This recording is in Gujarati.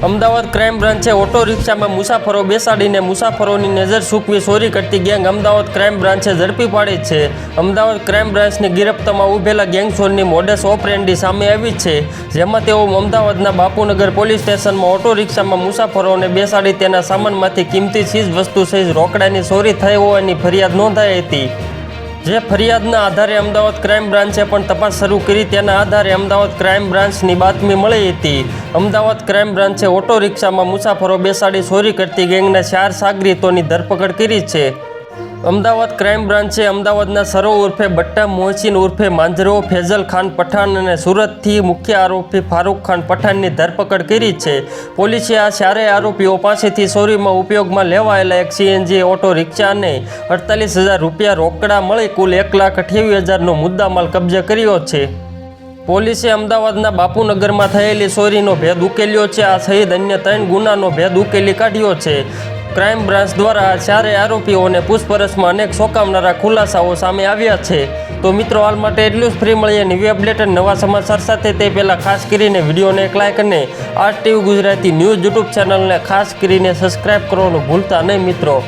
અમદાવાદ ક્રાઇમ બ્રાન્ચે ઓટો રિક્ષામાં મુસાફરો બેસાડીને મુસાફરોની નજર સૂકવી ચોરી કરતી ગેંગ અમદાવાદ ક્રાઇમ બ્રાન્ચે ઝડપી પાડી છે. અમદાવાદ ક્રાઇમ બ્રાન્ચની ગિરફ્તમાં ઉભેલા ગેંગચોરની મોડસ ઓપરેન્ડી સામે આવી છે, જેમાં તેઓ અમદાવાદના બાપુનગર પોલીસ સ્ટેશનમાં ઓટો રિક્ષામાં મુસાફરોને બેસાડી તેના સામાનમાંથી કિંમતી ચીજ વસ્તુ સહિત રોકડાની ચોરી થઈ હોવાની ફરિયાદ નોંધાઈ હતી. જે ફરિયાદના આધારે અમદાવાદ ક્રાઇમ બ્રાન્ચે પણ તપાસ શરૂ કરી. તેના આધારે અમદાવાદ ક્રાઇમ બ્રાન્ચની બાતમી મળી હતી. અમદાવાદ ક્રાઇમ બ્રાન્ચે ઓટો રિક્ષામાં મુસાફરો બેસાડી ચોરી કરતી ગેંગના 4 સાગરીતોની ધરપકડ કરી છે. અમદાવાદ ક્રાઇમ બ્રાન્ચે અમદાવાદના સરો ઉર્ફે બટ્ટા મોહસિન ઉર્ફે માંજરો, ફેઝલ ખાન પઠાણ અને સુરતથી મુખ્ય આરોપી ફારૂક ખાન પઠાણની ધરપકડ કરી છે. પોલીસે આ 4 આરોપીઓ પાસેથી ચોરીમાં ઉપયોગમાં લેવાયેલા એક CNG ઓટો રિક્ષા અને 48,000 રૂપિયા રોકડા મળી કુલ 1,28,000નો મુદ્દામાલ કબજે કર્યો છે. પોલીસે અમદાવાદના બાપુનગરમાં થયેલી ચોરીનો ભેદ ઉકેલ્યો છે. આ સહિત અન્ય 3 ગુનાનો ભેદ ઉકેલી કાઢ્યો છે. ક્રાઇમ બ્રાન્ચ દ્વારા આ 4 આરોપીઓને પૂછપરછમાં અનેક ચોંકાવનારા ખુલાસાઓ સામે આવ્યા છે. તો મિત્રો, હાલ માટે એટલું જ. ફ્રી મળીએ નવી અપડેટ અને નવા સમાચાર સાથે. તે પહેલાં ખાસ કરીને વિડીયોને એક લાઇક અને RTV ગુજરાતી ન્યૂઝ YouTube ચેનલને ખાસ કરીને સબસ્ક્રાઈબ કરવાનું ભૂલતા નહીં મિત્રો.